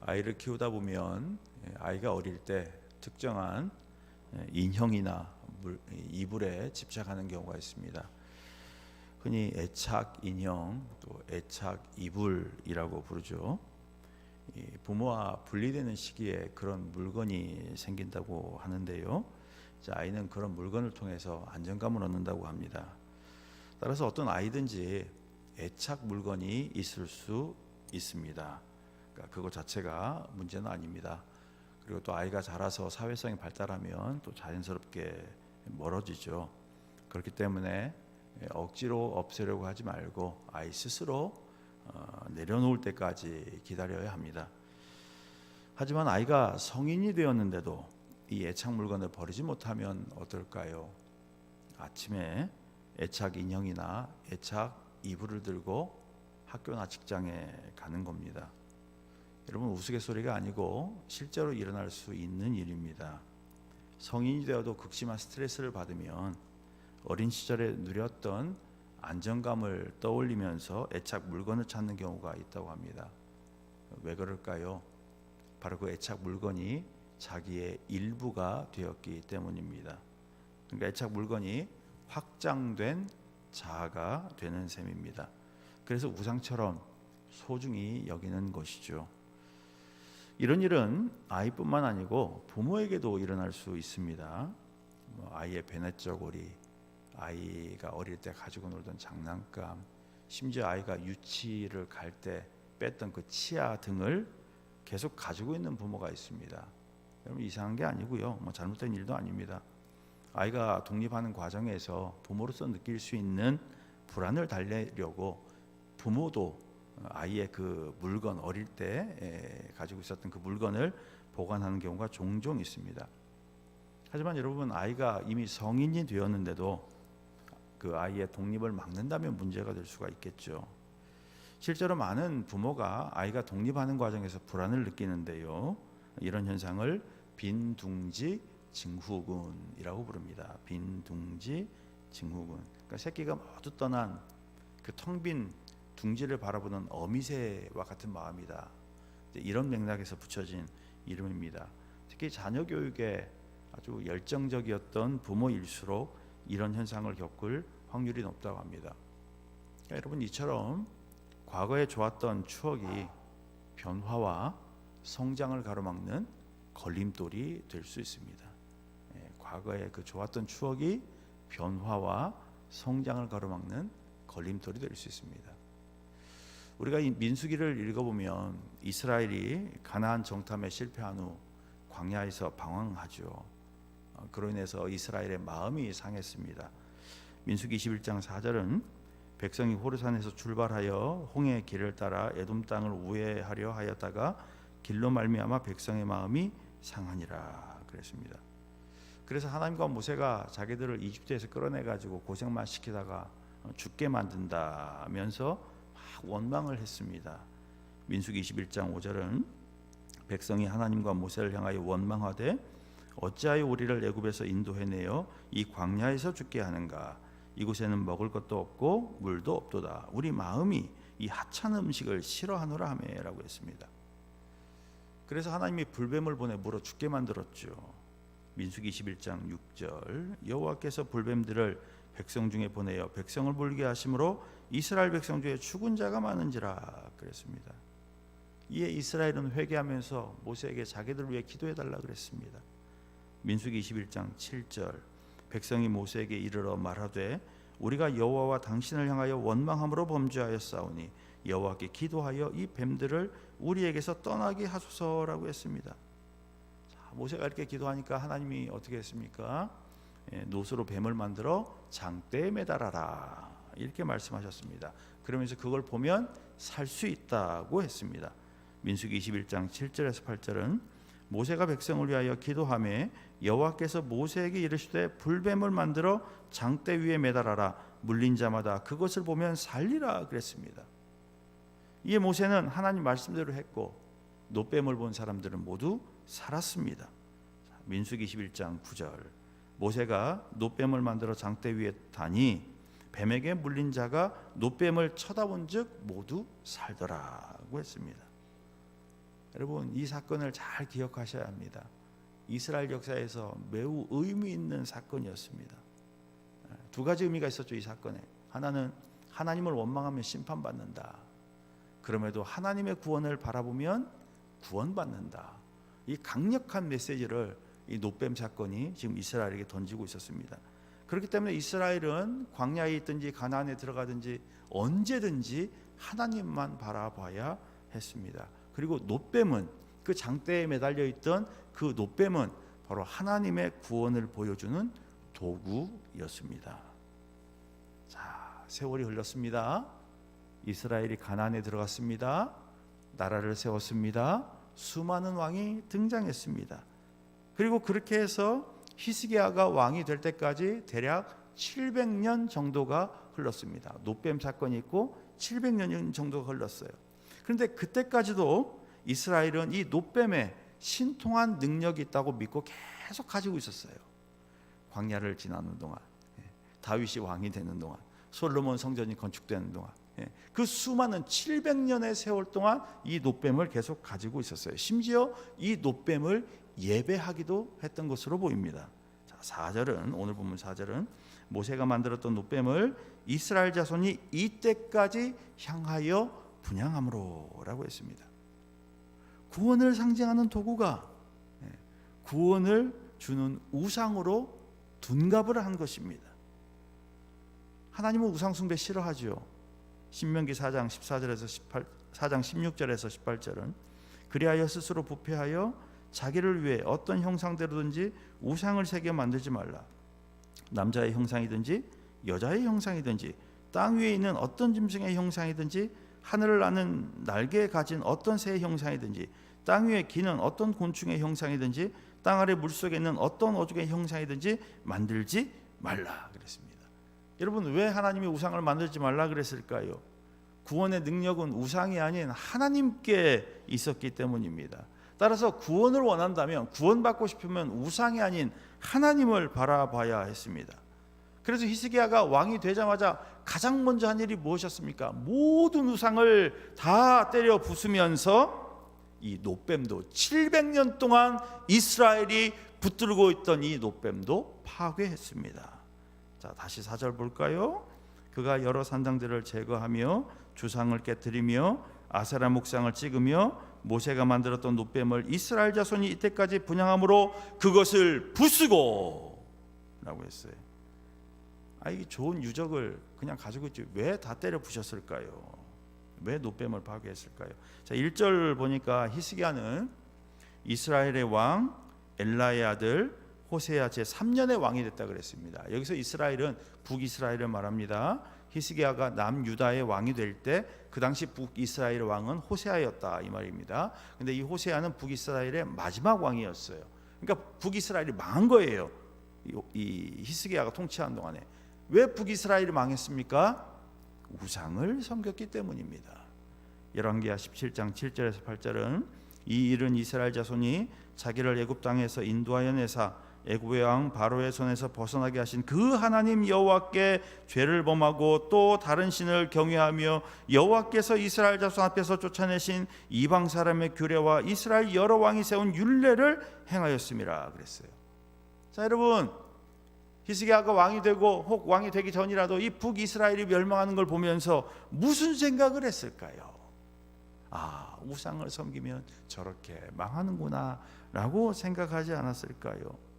아이를 키우다 보면 아이가 어릴 때 특정한 인형이나 이불에 집착하는 경우가 있습니다. 흔히 애착 인형, 또 애착 이불이라고 부르죠. 부모와 분리되는 시기에 그런 물건이 생긴다고 하는데요. 아이는 그런 물건을 통해서 안정감을 얻는다고 합니다. 따라서 어떤 아이든지 애착 물건이 있을 수 있습니다. 그러니까 그거 자체가 문제는 아닙니다. 그리고 또 아이가 자라서 사회성이 발달하면 또 자연스럽게 멀어지죠. 그렇기 때문에 억지로 없애려고 하지 말고 아이 스스로 내려놓을 때까지 기다려야 합니다. 하지만 아이가 성인이 되었는데도 이 애착 물건을 버리지 못하면 어떨까요? 아침에 애착 인형이나 애착 이불을 들고 학교나 직장에 가는 겁니다. 여러분, 우스갯소리가 아니고 실제로 일어날 수 있는 일입니다. 성인이 되어도 극심한 스트레스를 받으면 어린 시절에 누렸던 안정감을 떠올리면서 애착 물건을 찾는 경우가 있다고 합니다. 왜 그럴까요? 바로 그 애착 물건이 자기의 일부가 되었기 때문입니다. 그러니까 애착 물건이 확장된 자아가 되는 셈입니다. 그래서 우상처럼 소중히 여기는 것이죠. 이런 일은 아이뿐만 아니고 부모에게도 일어날 수 있습니다. 아이의 베넷저고리, 아이가 어릴 때 가지고 놀던 장난감, 심지어 아이가 유치를 갈 때 뺐던 그 치아 등을 계속 가지고 있는 부모가 있습니다. 여러분, 이상한 게 아니고요, 잘못된 일도 아닙니다. 아이가 독립하는 과정에서 부모로서 느낄 수 있는 불안을 달래려고 부모도 아이의 그 물건, 어릴 때 가지고 있었던 그 물건을 보관하는 경우가 종종 있습니다. 하지만 여러분, 아이가 이미 성인이 되었는데도 그 아이의 독립을 막는다면 문제가 될 수가 있겠죠. 실제로 많은 부모가 아이가 독립하는 과정에서 불안을 느끼는데요, 이런 현상을 빈둥지 증후군이라고 부릅니다. 빈둥지 증후군. 그러니까 새끼가 모두 떠난 그 텅 빈 둥지를 바라보는 어미새와 같은 마음이다. 이런 맥락에서 붙여진 이름입니다. 특히 자녀 교육에 아주 열정적이었던 부모일수록 이런 현상을 겪을 확률이 높다고 합니다. 그러니까 여러분, 이처럼 과거에 좋았던 추억이 변화와 성장을 가로막는 걸림돌이 될 수 있습니다. 과거에 그 좋았던 추억이 변화와 성장을 가로막는 걸림돌이 될 수 있습니다. 우리가 이 민수기를 읽어보면 이스라엘이 가나안 정탐에 실패한 후 광야에서 방황하죠. 그로 인해서 이스라엘의 마음이 상했습니다. 민수기 21장 4절은 백성이 호르산에서 출발하여 홍해의 길을 따라 에돔 땅을 우회하려 하였다가 길로 말미암아 백성의 마음이 상하니라 그랬습니다. 그래서 하나님과 모세가 자기들을 이집트에서 끌어내가지고 고생만 시키다가 죽게 만든다면서 막 원망을 했습니다. 민수기 21장 5절은 백성이 하나님과 모세를 향하여 원망하되 어찌하여 우리를 애굽에서 인도해내어 이 광야에서 죽게 하는가? 이곳에는 먹을 것도 없고 물도 없도다. 우리 마음이 이 하찮은 음식을 싫어하노라 하매라고 했습니다. 그래서 하나님이 불뱀을 보내 물어 죽게 만들었죠. 민수기 21장 6절 여호와께서 불뱀들을 백성 중에 보내어 백성을 물게 하심으로 이스라엘 백성 중에 죽은 자가 많은지라 그랬습니다. 이에 이스라엘은 회개하면서 모세에게 자기들 위해 기도해달라 그랬습니다. 민수기 21장 7절 백성이 모세에게 이르러 말하되 우리가 여호와와 당신을 향하여 원망함으로 범죄하였사오니 여호와께 기도하여 이 뱀들을 우리에게서 떠나게 하소서라고 했습니다. 모세가 이렇게 기도하니까 하나님이 어떻게 했습니까? 노수로 뱀을 만들어 장대에 매달아라 이렇게 말씀하셨습니다. 그러면서 그걸 보면 살 수 있다고 했습니다. 민수기 21장 7절에서 8절은 모세가 백성을 위하여 기도하며 여호와께서 모세에게 이르시되 불뱀을 만들어 장대 위에 매달아라 물린 자마다 그것을 보면 살리라 그랬습니다. 이에 모세는 하나님 말씀대로 했고 노뱀을 본 사람들은 모두 살았습니다. 민수기 21장 9절 모세가 노뱀을 만들어 장대 위에 다니 뱀에게 물린 자가 노뱀을 쳐다본 즉 모두 살더라고 했습니다. 여러분, 이 사건을 잘 기억하셔야 합니다. 이스라엘 역사에서 매우 의미 있는 사건이었습니다. 두 가지 의미가 있었죠. 이 사건에 하나는 하나님을 원망하면 심판받는다. 그럼에도 하나님의 구원을 바라보면 구원받는다. 이 강력한 메시지를 이 놋뱀 사건이 지금 이스라엘에게 던지고 있었습니다. 그렇기 때문에 이스라엘은 광야에 있든지 가나안에 들어가든지 언제든지 하나님만 바라봐야 했습니다. 그리고 놋뱀은, 그 장대에 매달려 있던 그 놋뱀은 바로 하나님의 구원을 보여주는 도구였습니다. 자, 세월이 흘렀습니다. 이스라엘이 가나안에 들어갔습니다. 나라를 세웠습니다. 수많은 왕이 등장했습니다. 그리고 그렇게 해서 히스기야가 왕이 될 때까지 대략 700년 정도가 흘렀습니다. 놋뱀 사건이 있고 700년 정도가 흘렀어요. 그런데 그때까지도 이스라엘은 이 놋뱀에 신통한 능력이 있다고 믿고 계속 가지고 있었어요. 광야를 지나는 동안, 다윗이 왕이 되는 동안, 솔로몬 성전이 건축되는 동안, 그 수많은 700년의 세월 동안 이 놋뱀을 계속 가지고 있었어요. 심지어 이 놋뱀을 예배하기도 했던 것으로 보입니다. 자, 4절은, 오늘 본문 4절은 모세가 만들었던 놋뱀을 이스라엘 자손이 이때까지 향하여 분향함으로라고 했습니다. 구원을 상징하는 도구가 구원을 주는 우상으로 둔갑을 한 것입니다. 하나님은 우상 숭배 싫어하죠. 신명기 4장 14절에서 4장 16절에서 18절은 그리하여 스스로 부패하여 자기를 위해 어떤 형상대로든지 우상을 새겨 만들지 말라. 남자의 형상이든지 여자의 형상이든지 땅 위에 있는 어떤 짐승의 형상이든지 하늘을 나는 날개 가진 어떤 새의 형상이든지 땅 위에 기는 어떤 곤충의 형상이든지 땅 아래 물속에 있는 어떤 어족의 형상이든지 만들지 말라 그랬습니다. 여러분, 왜 하나님이 우상을 만들지 말라 그랬을까요? 구원의 능력은 우상이 아닌 하나님께 있었기 때문입니다. 따라서 구원을 원한다면, 구원받고 싶으면 우상이 아닌 하나님을 바라봐야 했습니다. 그래서 히스기야가 왕이 되자마자 가장 먼저 한 일이 무엇이었습니까? 모든 우상을 다 때려 부수면서 이 놋뱀도 700년 동안 이스라엘이 붙들고 있던 이 놋뱀도 파괴했습니다. 자, 다시 4절 볼까요? 그가 여러 산당들을 제거하며 주상을 깨뜨리며 아세라 목상을 찍으며 모세가 만들었던 놋뱀을 이스라엘 자손이 이때까지 분향함으로 그것을 부수고 라고 했어요. 이 좋은 유적을 그냥 가지고 있지 왜 다 때려 부셨을까요? 왜 놋뱀을 파괴했을까요? 자, 1절 보니까 히스기야는 이스라엘의 왕 엘라의 아들 호세아 제3년의 왕이 됐다 그랬습니다. 여기서 이스라엘은 북이스라엘을 말합니다. 히스기야가 남유다의 왕이 될 때 그 당시 북이스라엘의 왕은 호세아였다 이 말입니다. 근데 이 호세아는 북이스라엘의 마지막 왕이었어요. 그러니까 북이스라엘이 망한 거예요. 이 히스기야가 통치하는 동안에. 왜 북이스라엘이 망했습니까? 우상을 섬겼기 때문입니다. 열왕기하 17장 7절에서 8절은 이 일은 이스라엘 자손이 자기를 애굽 땅에서 인도하여 내사 애굽의 왕 바로의 손에서 벗어나게 하신 그 하나님 여호와께 죄를 범하고 또 다른 신을 경외하며 여호와께서 이스라엘 자손 앞에서 쫓아내신 이방 사람의 규례와 이스라엘 여러 왕이 세운 율례를 행하였음이라 그랬어요. 자, 여러분, 히스기야가 왕이 되고 혹 왕이 되기 전이라도 이 북이스라엘이 멸망하는 걸 보면서 무슨 생각을 했을까요? 우상을 섬기면 저렇게 망하는구나 라고 생각하지 않았을까요?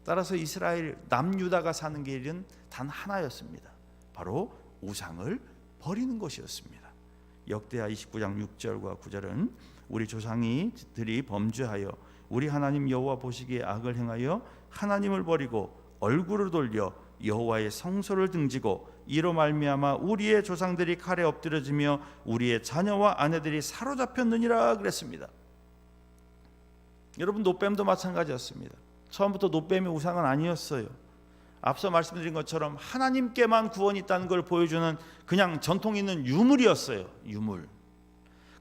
따라서 이스라엘 남유다가 사는 길은 단 하나였습니다. 바로 우상을 버리는 것이었습니다. 역대하 29장 6절과 9절은 우리 조상이들이 범죄하여 우리 하나님 여호와 보시기에 악을 행하여 하나님을 버리고 얼굴을 돌려 여호와의 성소를 등지고 이로 말미암아 우리의 조상들이 칼에 엎드려지며 우리의 자녀와 아내들이 사로잡혔느니라 그랬습니다. 여러분, 놋뱀도 마찬가지였습니다. 처음부터 놋뱀이 우상은 아니었어요. 앞서 말씀드린 것처럼 하나님께만 구원이 있다는 걸 보여주는 그냥 전통 있는 유물이었어요. 유물.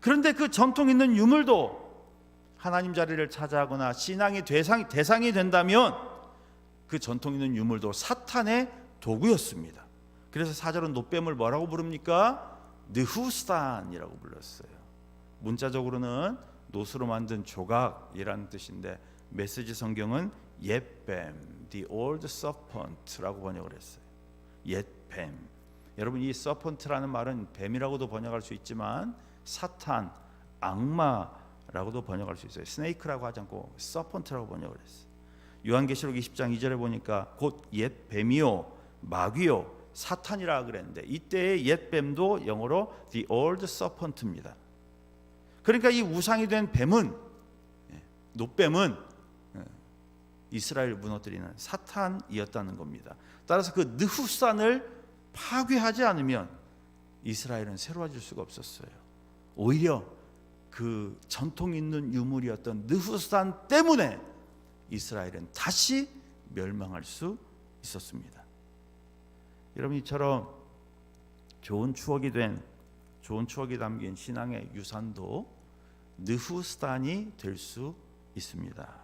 그런데 그 전통 있는 유물도 하나님 자리를 차지하거나 신앙의 대상이 된다면 그 전통 있는 유물도 사탄의 도구였습니다. 그래서 4절은 놋뱀을 뭐라고 부릅니까? 느후스탄이라고 불렀어요. 문자적으로는 노수로 만든 조각이라는 뜻인데 메시지 성경은 옛뱀, the old serpent라고 번역을 했어요. 옛뱀. 여러분 이 serpent라는 말은 뱀이라고도 번역할 수 있지만 사탄, 악마라고도 번역할 수 있어요. 스네이크라고 하지 않고 serpent라고 번역을 했어요. 요한계시록 20장 2절에 보니까 곧 옛뱀이요 마귀요 사탄이라 그랬는데 이때의 옛뱀도 영어로 the old serpent입니다. 그러니까 이 우상이 된 뱀은, 노뱀은 이스라엘을 무너뜨리는 사탄이었다는 겁니다. 따라서 그 느후산을 파괴하지 않으면 이스라엘은 새로워질 수가 없었어요. 오히려 그 전통 있는 유물이었던 느후산 때문에 이스라엘은 다시 멸망할 수 있었습니다. 여러분 이처럼 좋은 추억이 담긴 신앙의 유산도 느후산이 될 수 있습니다.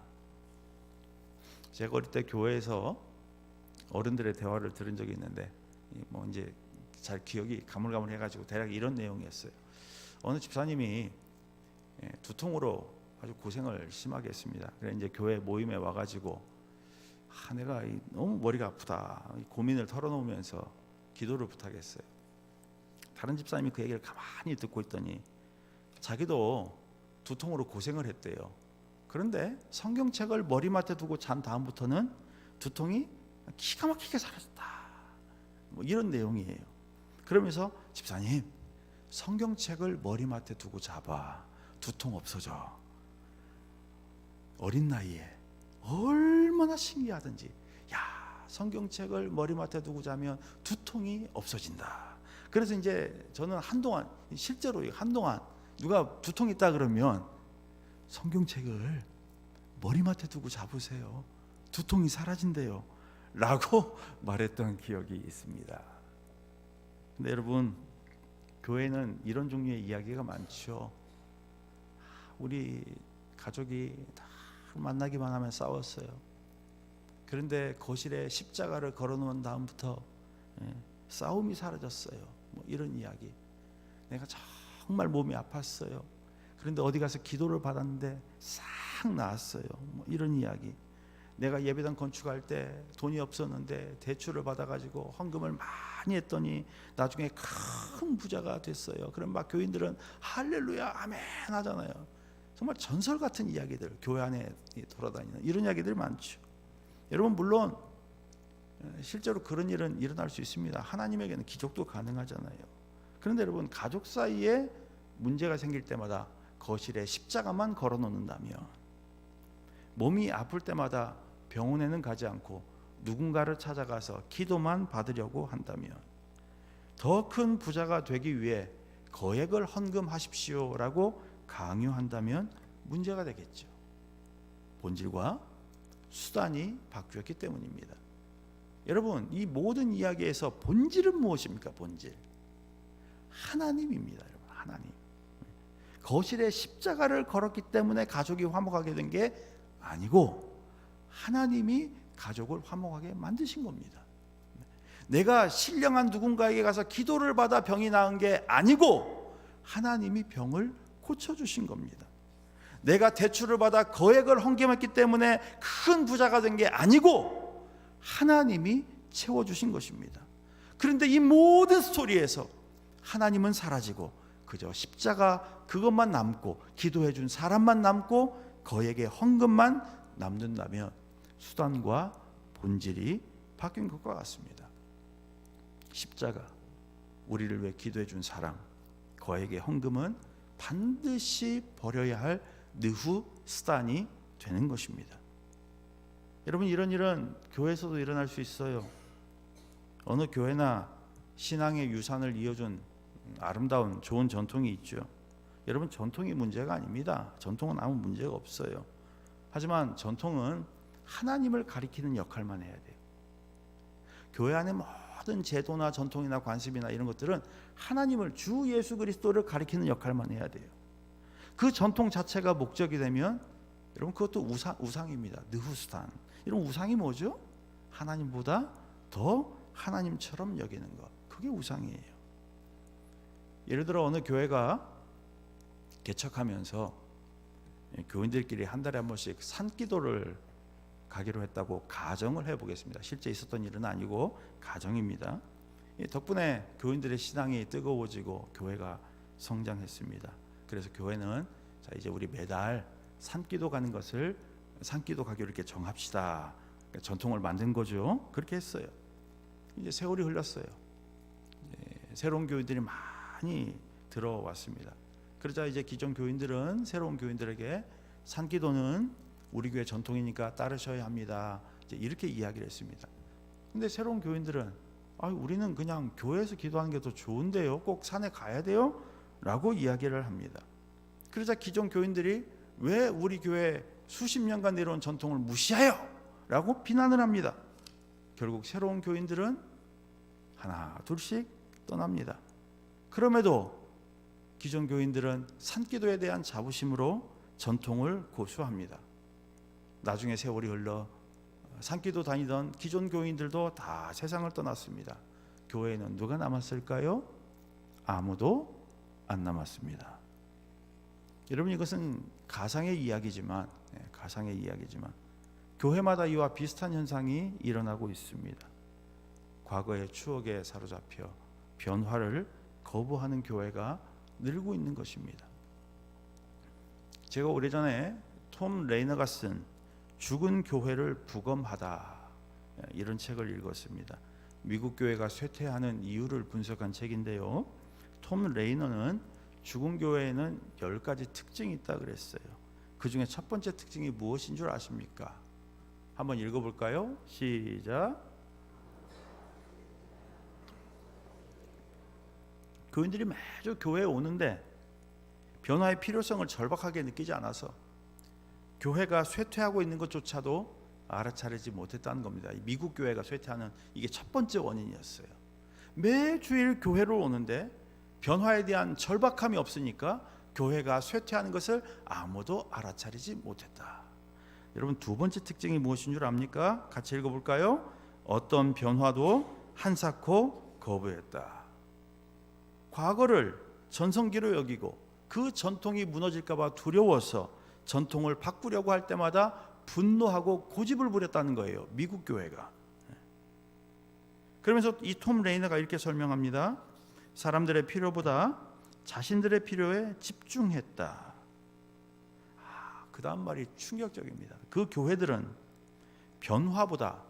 제가 어릴 때 교회에서 어른들의 대화를 들은 적이 있는데 뭐 이제 잘 기억이 가물가물해가지고 대략 이런 내용이었어요. 어느 집사님이 두통으로 아주 고생을 심하게 했습니다. 그래 이제 교회 모임에 와가지고 내가 너무 머리가 아프다 고민을 털어놓으면서 기도를 부탁했어요. 다른 집사님이 그 얘기를 가만히 듣고 있더니 자기도 두통으로 고생을 했대요. 그런데 성경책을 머리맡에 두고 잔 다음부터는 두통이 기가 막히게 사라졌다. 뭐 이런 내용이에요. 그러면서 집사님 성경책을 머리맡에 두고 자봐. 두통 없어져. 어린 나이에 얼마나 신기하든지 성경책을 머리맡에 두고 자면 두통이 없어진다. 그래서 이제 저는 실제로 한동안 누가 두통 있다 그러면 성경책을 머리맡에 두고 자보세요. 두통이 사라진대요 라고 말했던 기억이 있습니다. 근데 여러분 교회는 이런 종류의 이야기가 많죠. 우리 가족이 다 만나기만 하면 싸웠어요. 그런데 거실에 십자가를 걸어놓은 다음부터 싸움이 사라졌어요. 뭐 이런 이야기. 내가 정말 몸이 아팠어요. 그런데 어디 가서 기도를 받았는데 싹 나았어요. 뭐 이런 이야기. 내가 예배당 건축할 때 돈이 없었는데 대출을 받아가지고 헌금을 많이 했더니 나중에 큰 부자가 됐어요. 그럼 막 교인들은 할렐루야 아멘 하잖아요. 정말 전설 같은 이야기들 교회 안에 돌아다니는 이런 이야기들이 많죠. 여러분 물론 실제로 그런 일은 일어날 수 있습니다. 하나님에게는 기적도 가능하잖아요. 그런데 여러분 가족 사이에 문제가 생길 때마다 거실에 십자가만 걸어놓는다면, 몸이 아플 때마다 병원에는 가지 않고 누군가를 찾아가서 기도만 받으려고 한다면, 더 큰 부자가 되기 위해 거액을 헌금하십시오라고 강요한다면 문제가 되겠죠. 본질과 수단이 바뀌었기 때문입니다. 여러분 이 모든 이야기에서 본질은 무엇입니까? 본질 하나님입니다. 여러분 하나님. 거실에 십자가를 걸었기 때문에 가족이 화목하게 된 게 아니고 하나님이 가족을 화목하게 만드신 겁니다. 내가 신령한 누군가에게 가서 기도를 받아 병이 나은 게 아니고 하나님이 병을 고쳐주신 겁니다. 내가 대출을 받아 거액을 헌금했기 때문에 큰 부자가 된 게 아니고 하나님이 채워주신 것입니다. 그런데 이 모든 스토리에서 하나님은 사라지고 그저 십자가 그것만 남고 기도해 준 사람만 남고 거액의 헌금만 남는다면 수단과 본질이 바뀐 것과 같습니다. 십자가, 우리를 위해 기도해 준 사랑, 거액의 헌금은 반드시 버려야 할 느후 수단이 되는 것입니다. 여러분 이런 일은 교회에서도 일어날 수 있어요. 어느 교회나 신앙의 유산을 이어준 아름다운 좋은 전통이 있죠. 여러분 전통이 문제가 아닙니다. 전통은 아무 문제가 없어요. 하지만 전통은 하나님을 가리키는 역할만 해야 돼요. 교회 안에 모든 제도나 전통이나 관습이나 이런 것들은 하나님을, 주 예수 그리스도를 가리키는 역할만 해야 돼요. 그 전통 자체가 목적이 되면 여러분 그것도 우상입니다. 느후스탄. 이런 우상이 뭐죠? 하나님보다 더 하나님처럼 여기는 것. 그게 우상이에요. 예를 들어 어느 교회가 개척하면서 교인들끼리 한 달에 한 번씩 산기도를 가기로 했다고 가정을 해보겠습니다. 실제 있었던 일은 아니고 가정입니다. 덕분에 교인들의 신앙이 뜨거워지고 교회가 성장했습니다. 그래서 교회는 자 이제 우리 매달 산기도 가는 것을 산기도 가기로 이렇게 정합시다. 그러니까 전통을 만든 거죠. 그렇게 했어요. 이제 세월이 흘렀어요. 새로운 교인들이 많이 들어왔습니다. 그러자 이제 기존 교인들은 새로운 교인들에게 산기도는 우리 교회 전통이니까 따르셔야 합니다. 이제 이렇게 이야기를 했습니다. 근데 새로운 교인들은 우리는 그냥 교회에서 기도하는 게 더 좋은데요. 꼭 산에 가야 돼요? 라고 이야기를 합니다. 그러자 기존 교인들이 왜 우리 교회 수십 년간 내려온 전통을 무시하여? 라고 비난을 합니다. 결국 새로운 교인들은 하나 둘씩 떠납니다. 그럼에도 기존 교인들은 산기도에 대한 자부심으로 전통을 고수합니다. 나중에 세월이 흘러 산기도 다니던 기존 교인들도 다 세상을 떠났습니다. 교회에는 누가 남았을까요? 아무도 안 남았습니다. 여러분, 이것은 가상의 이야기지만 교회마다 이와 비슷한 현상이 일어나고 있습니다. 과거의 추억에 사로잡혀 변화를 거부하는 교회가 늘고 있는 것입니다. 제가 오래전에 톰 레이너가 쓴 죽은 교회를 부검하다 이런 책을 읽었습니다. 미국 교회가 쇠퇴하는 이유를 분석한 책인데요. 톰 레이너는 죽은 교회에는 10가지 특징이 있다 그랬어요. 그 중에 첫 번째 특징이 무엇인 줄 아십니까? 한번 읽어볼까요? 시작. 교인들이 매주 교회에 오는데 변화의 필요성을 절박하게 느끼지 않아서 교회가 쇠퇴하고 있는 것조차도 알아차리지 못했다는 겁니다. 미국 교회가 쇠퇴하는 이게 첫 번째 원인이었어요. 매주일 교회를 오는데 변화에 대한 절박함이 없으니까 교회가 쇠퇴하는 것을 아무도 알아차리지 못했다. 여러분, 두 번째 특징이 무엇인 줄 압니까? 같이 읽어볼까요? 어떤 변화도 한사코 거부했다. 과거를 전성기로 여기고 그 전통이 무너질까 봐 두려워서 전통을 바꾸려고 할 때마다 분노하고 고집을 부렸다는 거예요. 미국 교회가. 그러면서 이 톰 레이너가 이렇게 설명합니다. 사람들의 필요보다 자신들의 필요에 집중했다. 그 다음 말이 충격적입니다. 그 교회들은 변화보다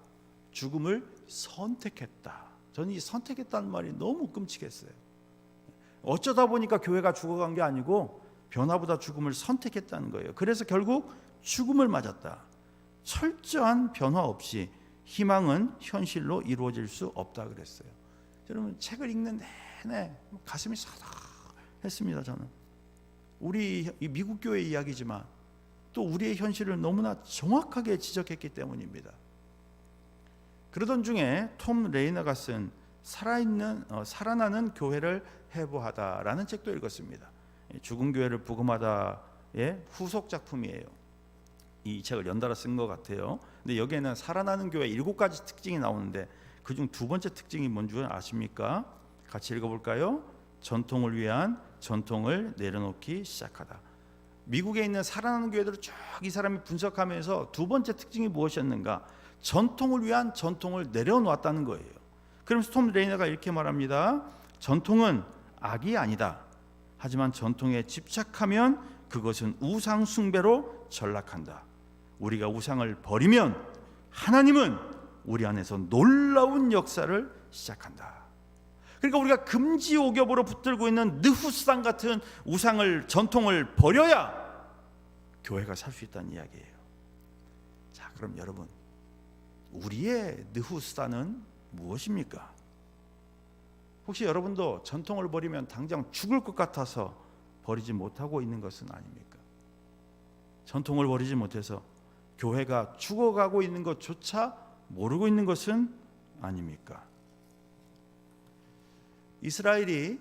죽음을 선택했다. 저는 이 선택했다는 말이 너무 끔찍했어요. 어쩌다 보니까 교회가 죽어간 게 아니고 변화보다 죽음을 선택했다는 거예요. 그래서 결국 죽음을 맞았다. 철저한 변화 없이 희망은 현실로 이루어질 수 없다 그랬어요. 여러분, 책을 읽는 내내 가슴이 사닥했습니다. 저는 우리 미국 교회 이야기지만 또 우리의 현실을 너무나 정확하게 지적했기 때문입니다. 그러던 중에 톰 레이너가 쓴 살아나는 교회를 해부하다라는 책도 읽었습니다. 죽은 교회를 부검하다의 후속 작품이에요. 이 책을 연달아 쓴 것 같아요. 근데 여기에는 살아나는 교회 7가지 특징이 나오는데 그중 두 번째 특징이 뭔지 아십니까? 같이 읽어볼까요? 전통을 위한 전통을 내려놓기 시작하다. 미국에 있는 살아나는 교회들을 쭉 이 사람이 분석하면서 두 번째 특징이 무엇이었는가? 전통을 위한 전통을 내려놓았다는 거예요. 그러면서 톰 레이너가 이렇게 말합니다. 전통은 악이 아니다. 하지만 전통에 집착하면 그것은 우상 숭배로 전락한다. 우리가 우상을 버리면 하나님은 우리 안에서 놀라운 역사를 시작한다. 그러니까 우리가 금지옥엽으로 붙들고 있는 느후스당 같은 우상을 전통을 버려야 교회가 살 수 있다는 이야기예요. 자, 그럼 여러분, 우리의 느후스당은 무엇입니까? 혹시 여러분도 전통을 버리면 당장 죽을 것 같아서 버리지 못하고 있는 것은 아닙니까? 전통을 버리지 못해서 교회가 죽어가고 있는 것조차 모르고 있는 것은 아닙니까? 이스라엘이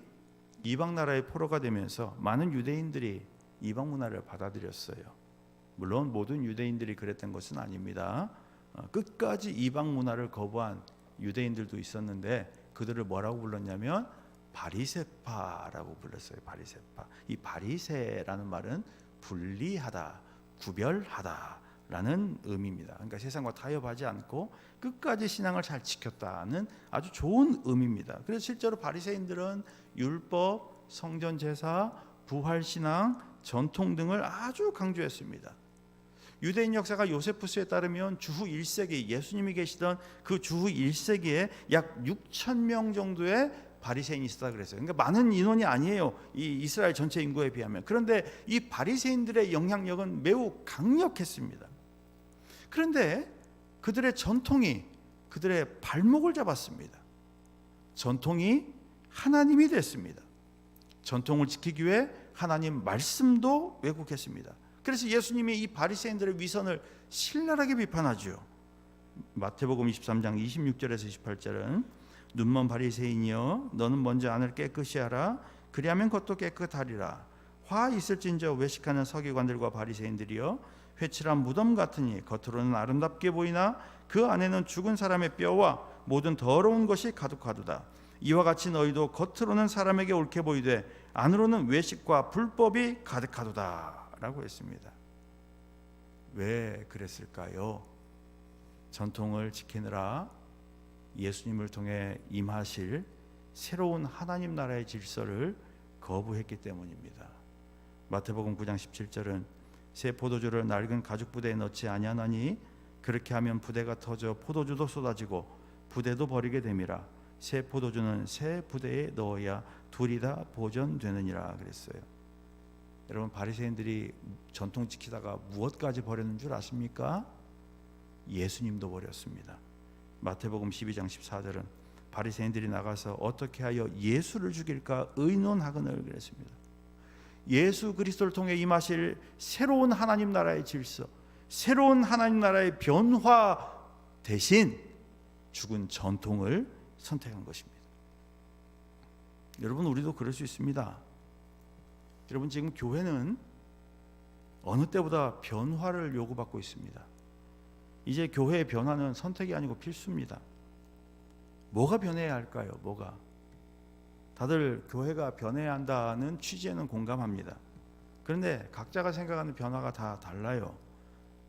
이방 나라의 포로가 되면서 많은 유대인들이 이방 문화를 받아들였어요. 물론 모든 유대인들이 그랬던 것은 아닙니다. 끝까지 이방 문화를 거부한 유대인들도 있었는데 그들을 뭐라고 불렀냐면 바리새파라고 불렀어요. 바리새파. 이 바리새라는 말은 분리하다, 구별하다라는 의미입니다. 그러니까 세상과 타협하지 않고 끝까지 신앙을 잘 지켰다는 아주 좋은 의미입니다. 그래서 실제로 바리새인들은 율법, 성전 제사, 부활 신앙, 전통 등을 아주 강조했습니다. 유대인 역사가 요세푸스에 따르면 주후 1세기 예수님이 계시던 그 주후 1세기에 약 6천 명 정도의 바리새인이 있었다 그랬어요. 그러니까 많은 인원이 아니에요. 이 이스라엘 전체 인구에 비하면. 그런데 이 바리새인들의 영향력은 매우 강력했습니다. 그런데 그들의 전통이 그들의 발목을 잡았습니다. 전통이 하나님이 됐습니다. 전통을 지키기 위해 하나님 말씀도 왜곡했습니다. 그래서 예수님이 이 바리새인들의 위선을 신랄하게 비판하죠. 마태복음 23장 26절에서 28절은 눈먼 바리새인이여 너는 먼저 안을 깨끗이 하라 그리하면 겉도 깨끗하리라. 화 있을진저 외식하는 서기관들과 바리새인들이여 회칠한 무덤 같으니 겉으로는 아름답게 보이나 그 안에는 죽은 사람의 뼈와 모든 더러운 것이 가득하도다. 이와 같이 너희도 겉으로는 사람에게 옳게 보이되 안으로는 외식과 불법이 가득하도다 라고 했습니다. 왜 그랬을까요? 전통을 지키느라 예수님을 통해 임하실 새로운 하나님 나라의 질서를 거부했기 때문입니다. 마태복음 9장 17절은 새 포도주를 낡은 가죽 부대에 넣지 아니하나니 그렇게 하면 부대가 터져 포도주도 쏟아지고 부대도 버리게 됨이라. 새 포도주는 새 부대에 넣어야 둘이 다 보존되느니라 그랬어요. 여러분 바리새인들이 전통 지키다가 무엇까지 버렸는 줄 아십니까? 예수님도 버렸습니다. 마태복음 12장 14절은 바리새인들이 나가서 어떻게 하여 예수를 죽일까 의논하거늘 그랬습니다. 예수 그리스도를 통해 임하실 새로운 하나님 나라의 질서, 새로운 하나님 나라의 변화 대신 죽은 전통을 선택한 것입니다. 여러분 우리도 그럴 수 있습니다. 여러분 지금 교회는 어느 때보다 변화를 요구받고 있습니다. 이제 교회의 변화는 선택이 아니고 필수입니다. 뭐가 변해야 할까요? 뭐가? 다들 교회가 변해야 한다는 취지에는 공감합니다. 그런데 각자가 생각하는 변화가 다 달라요.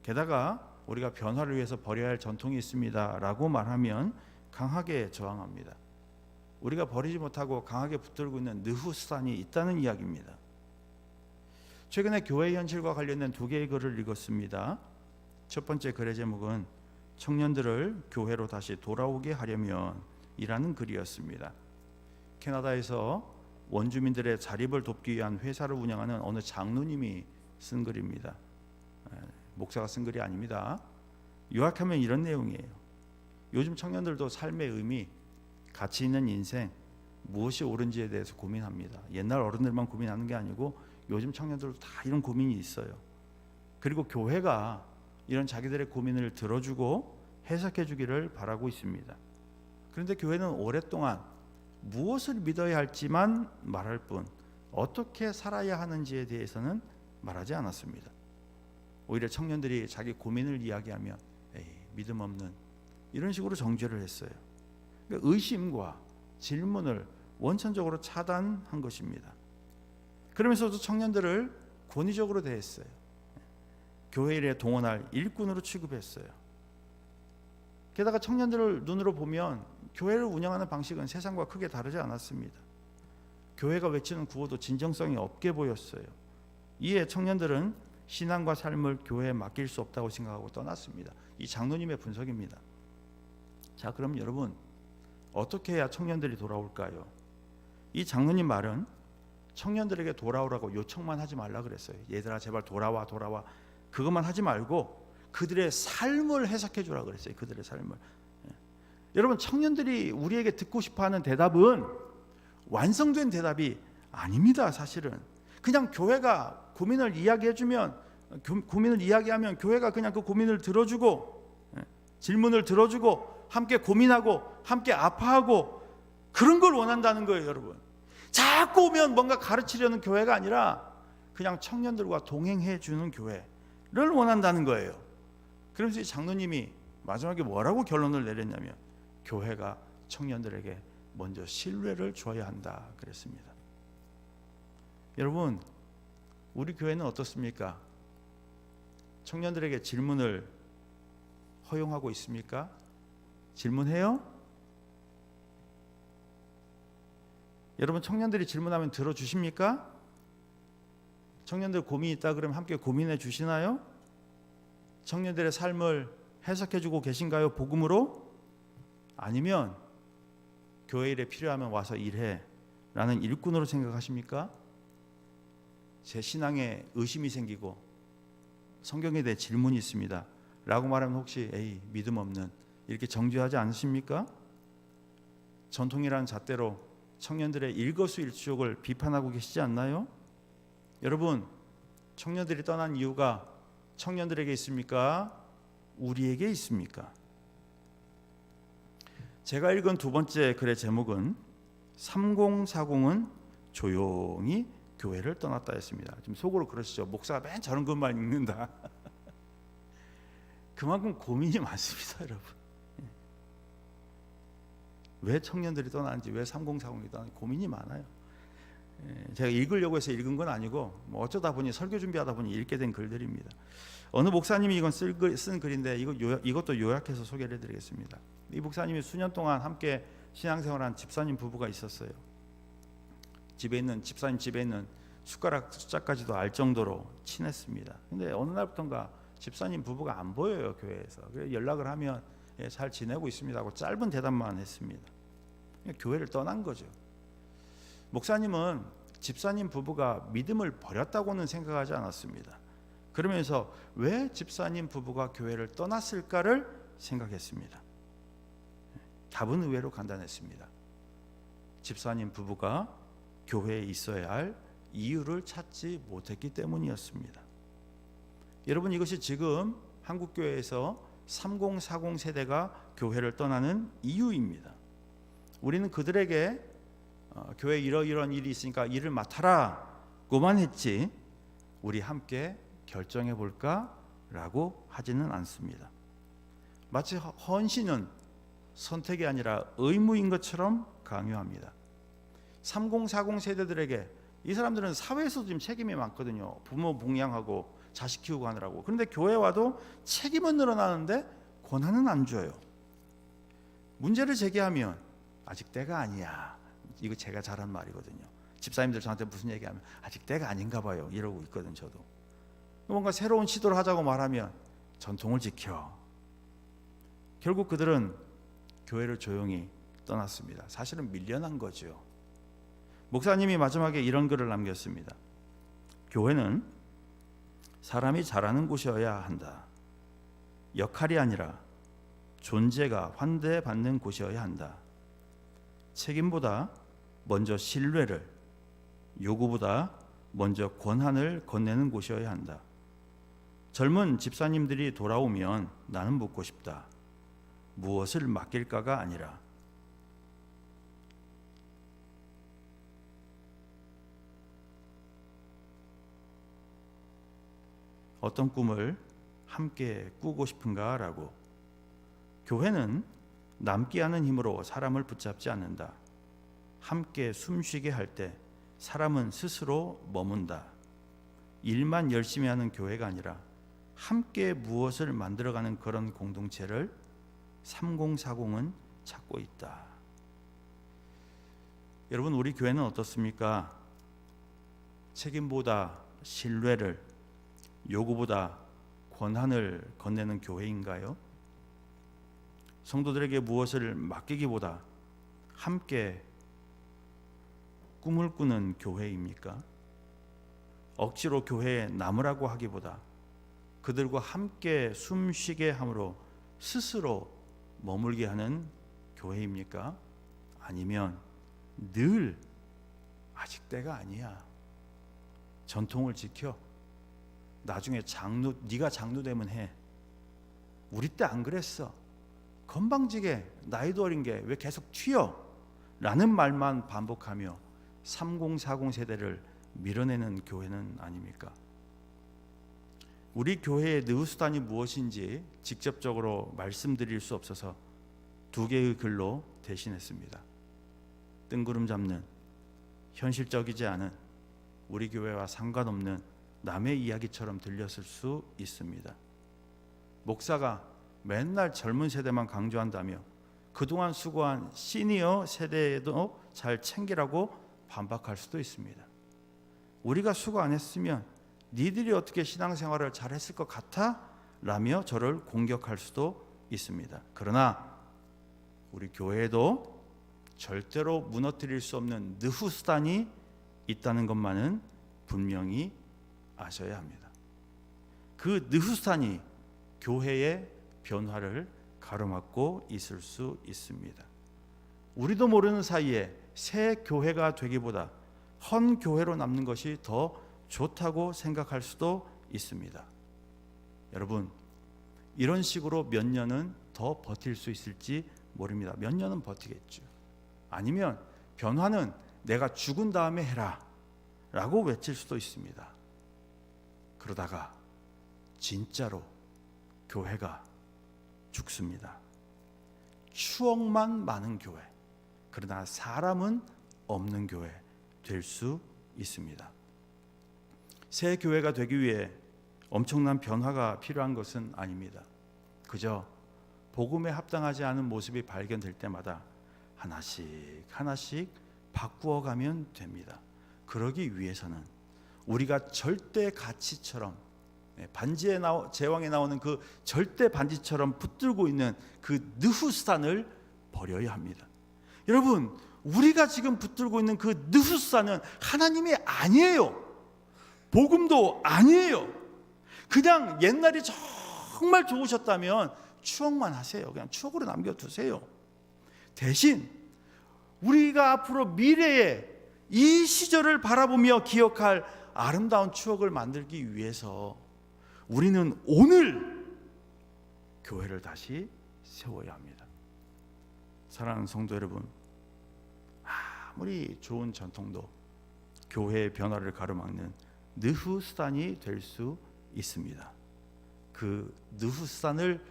게다가 우리가 변화를 위해서 버려야 할 전통이 있습니다 라고 말하면 강하게 저항합니다. 우리가 버리지 못하고 강하게 붙들고 있는 느후스탄이 있다는 이야기입니다. 최근에 교회 현실과 관련된 두 개의 글을 읽었습니다. 첫 번째 글의 제목은 청년들을 교회로 다시 돌아오게 하려면 이라는 글이었습니다. 캐나다에서 원주민들의 자립을 돕기 위한 회사를 운영하는 어느 장로님이 쓴 글입니다. 목사가 쓴 글이 아닙니다. 요약하면 이런 내용이에요. 요즘 청년들도 삶의 의미, 가치 있는 인생, 무엇이 옳은지에 대해서 고민합니다. 옛날 어른들만 고민하는 게 아니고 요즘 청년들도 다 이런 고민이 있어요. 그리고 교회가 이런 자기들의 고민을 들어주고 해석해 주기를 바라고 있습니다. 그런데 교회는 오랫동안 무엇을 믿어야 할지만 말할 뿐 어떻게 살아야 하는지에 대해서는 말하지 않았습니다. 오히려 청년들이 자기 고민을 이야기하면 에이, 믿음 없는 이런 식으로 정죄를 했어요. 그러니까 의심과 질문을 원천적으로 차단한 것입니다. 그러면서도 청년들을 권위적으로 대했어요. 교회 일에 동원할 일꾼으로 취급했어요. 게다가 청년들을 눈으로 보면 교회를 운영하는 방식은 세상과 크게 다르지 않았습니다. 교회가 외치는 구호도 진정성이 없게 보였어요. 이에 청년들은 신앙과 삶을 교회에 맡길 수 없다고 생각하고 떠났습니다. 이 장로님의 분석입니다. 자, 그럼 여러분 어떻게 해야 청년들이 돌아올까요? 이 장로님 말은 청년들에게 돌아오라고 요청만 하지 말라 그랬어요. 얘들아 제발 돌아와 그것만 하지 말고 그들의 삶을 해석해 주라 그랬어요. 그들의 삶을. 여러분 청년들이 우리에게 듣고 싶어하는 대답은 완성된 대답이 아닙니다. 사실은 그냥 교회가 고민을 이야기해주면 고민을 이야기하면 교회가 그냥 그 고민을 들어주고 질문을 들어주고 함께 고민하고 함께 아파하고 그런 걸 원한다는 거예요. 여러분 자꾸 오면 뭔가 가르치려는 교회가 아니라 그냥 청년들과 동행해 주는 교회를 원한다는 거예요. 그러면서 이 장로님이 마지막에 뭐라고 결론을 내렸냐면 교회가 청년들에게 먼저 신뢰를 줘야 한다 그랬습니다. 여러분 우리 교회는 어떻습니까? 청년들에게 질문을 허용하고 있습니까? 질문해요? 여러분, 청년들이 질문하면 들어주십니까? 청년들 고민이 있다 그러면 함께 고민해 주시나요? 청년들의 삶을 해석해 주고 계신가요? 복음으로? 아니면 교회 일에 필요하면 와서 일해 라는 일꾼으로 생각하십니까? 제 신앙에 의심이 생기고 성경에 대해 질문이 있습니다 라고 말하면 혹시 에이 믿음 없는 이렇게 정죄하지 않으십니까? 전통이라는 잣대로 청년들의 일거수일투족을 비판하고 계시지 않나요? 여러분, 청년들이 떠난 이유가 청년들에게 있습니까? 우리에게 있습니까? 제가 읽은 두 번째 글의 제목은 3040은 조용히 교회를 떠났다 했습니다. 지금 속으로 그러시죠. 목사가 맨 저런 것만 읽는다. 그만큼 고민이 많습니다, 여러분. 왜 청년들이 떠나는지, 왜 3040이 떠나는지 고민이 많아요. 제가 읽으려고 해서 읽은 건 아니고 어쩌다 보니 설교 준비하다 보니 읽게 된 글들입니다. 어느 목사님이 이건 쓴 글인데 이것도 요약해서 소개를 해드리겠습니다. 이 목사님이 수년 동안 함께 신앙생활한 집사님 부부가 있었어요. 집사님 집에 있는 숟가락 숫자까지도 알 정도로 친했습니다. 근데 어느 날부터인가 집사님 부부가 안 보여요, 교회에서. 그래서 연락을 하면 잘 지내고 있습니다 하고 짧은 대답만 했습니다. 교회를 떠난 거죠. 목사님은 집사님 부부가 믿음을 버렸다고는 생각하지 않았습니다. 그러면서 왜 집사님 부부가 교회를 떠났을까를 생각했습니다. 답은 의외로 간단했습니다. 집사님 부부가 교회에 있어야 할 이유를 찾지 못했기 때문이었습니다. 여러분, 이것이 지금 한국교회에서 3040 세대가 교회를 떠나는 이유입니다. 우리는 그들에게 교회에 이러이러한 일이 있으니까 일을 맡아라고만 했지 우리 함께 결정해 볼까? 라고 하지는 않습니다. 마치 헌신은 선택이 아니라 의무인 것처럼 강요합니다. 3040 세대들에게 이 사람들은 사회에서도 지금 책임이 많거든요. 부모 봉양하고 자식 키우고 하느라고. 그런데 교회 와도 책임은 늘어나는데 권한은 안 줘요. 문제를 제기하면 아직 때가 아니야. 이거 제가 잘한 말이거든요. 집사님들 저한테 무슨 얘기하면 아직 때가 아닌가 봐요 이러고 있거든. 저도 뭔가 새로운 시도를 하자고 말하면 전통을 지켜. 결국 그들은 교회를 조용히 떠났습니다. 사실은 밀려난 거죠. 목사님이 마지막에 이런 글을 남겼습니다. 교회는 사람이 잘하는 곳이어야 한다. 역할이 아니라 존재가 환대받는 곳이어야 한다. 책임보다 먼저 신뢰를, 요구보다 먼저 권한을 건네는 곳이어야 한다. 젊은 집사님들이 돌아오면 나는 묻고 싶다. 무엇을 맡길까가 아니라 어떤 꿈을 함께 꾸고 싶은가라고. 교회는 남게 하는 힘으로 사람을 붙잡지 않는다. 함께 숨쉬게 할 때 사람은 스스로 머문다. 일만 열심히 하는 교회가 아니라 함께 무엇을 만들어가는 그런 공동체를 3040은 찾고 있다. 여러분, 우리 교회는 어떻습니까? 책임보다 신뢰를, 요구보다 권한을 건네는 교회인가요? 성도들에게 무엇을 맡기기보다 함께 꿈을 꾸는 교회입니까? 억지로 교회에 남으라고 하기보다 그들과 함께 숨쉬게 함으로 스스로 머물게 하는 교회입니까? 아니면 늘 아직 때가 아니야. 전통을 지켜. 나중에 네가 장로 되면 해. 우리 때 안 그랬어. 건방지게 나이도 어린 게 왜 계속 튀어? 라는 말만 반복하며 3040 세대를 밀어내는 교회는 아닙니까? 우리 교회의 느우수단이 무엇인지 직접적으로 말씀드릴 수 없어서 두 개의 글로 대신했습니다. 뜬구름 잡는, 현실적이지 않은, 우리 교회와 상관없는 남의 이야기처럼 들렸을 수 있습니다. 목사가 맨날 젊은 세대만 강조한다며 그동안 수고한 시니어 세대에도 잘 챙기라고 반박할 수도 있습니다. 우리가 수고 안 했으면 니들이 어떻게 신앙생활을 잘했을 것 같아? 라며 저를 공격할 수도 있습니다. 그러나 우리 교회에도 절대로 무너뜨릴 수 없는 느후스단이 있다는 것만은 분명히 아셔야 합니다. 그 느후스단이 교회의 변화를 가로막고 있을 수 있습니다. 우리도 모르는 사이에 새 교회가 되기보다 헌 교회로 남는 것이 더 좋다고 생각할 수도 있습니다. 여러분, 이런 식으로 몇 년은 더 버틸 수 있을지 모릅니다. 몇 년은 버티겠죠. 아니면 변화는 내가 죽은 다음에 해라 라고 외칠 수도 있습니다. 그러다가 진짜로 교회가 죽습니다. 추억만 많은 교회, 그러나 사람은 없는 교회 될 수 있습니다. 새 교회가 되기 위해 엄청난 변화가 필요한 것은 아닙니다. 그저 복음에 합당하지 않은 모습이 발견될 때마다 하나씩 하나씩 바꾸어가면 됩니다. 그러기 위해서는 우리가 절대 가치처럼, 반지의 제왕에 나오는 그 절대 반지처럼 붙들고 있는 그 느후스탄을 버려야 합니다. 여러분, 우리가 지금 붙들고 있는 그 느후스탄은 하나님이 아니에요. 복음도 아니에요. 그냥 옛날이 정말 좋으셨다면 추억만 하세요. 그냥 추억으로 남겨두세요. 대신 우리가 앞으로 미래에 이 시절을 바라보며 기억할 아름다운 추억을 만들기 위해서 우리는 오늘 교회를 다시 세워야 합니다. 사랑하는 성도 여러분, 아무리 좋은 전통도 교회의 변화를 가로막는 느후스탄이 될 수 있습니다. 그 느후스탄을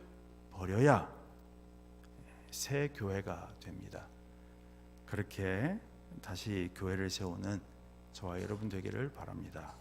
버려야 새 교회가 됩니다. 그렇게 다시 교회를 세우는 저와 여러분 되기를 바랍니다.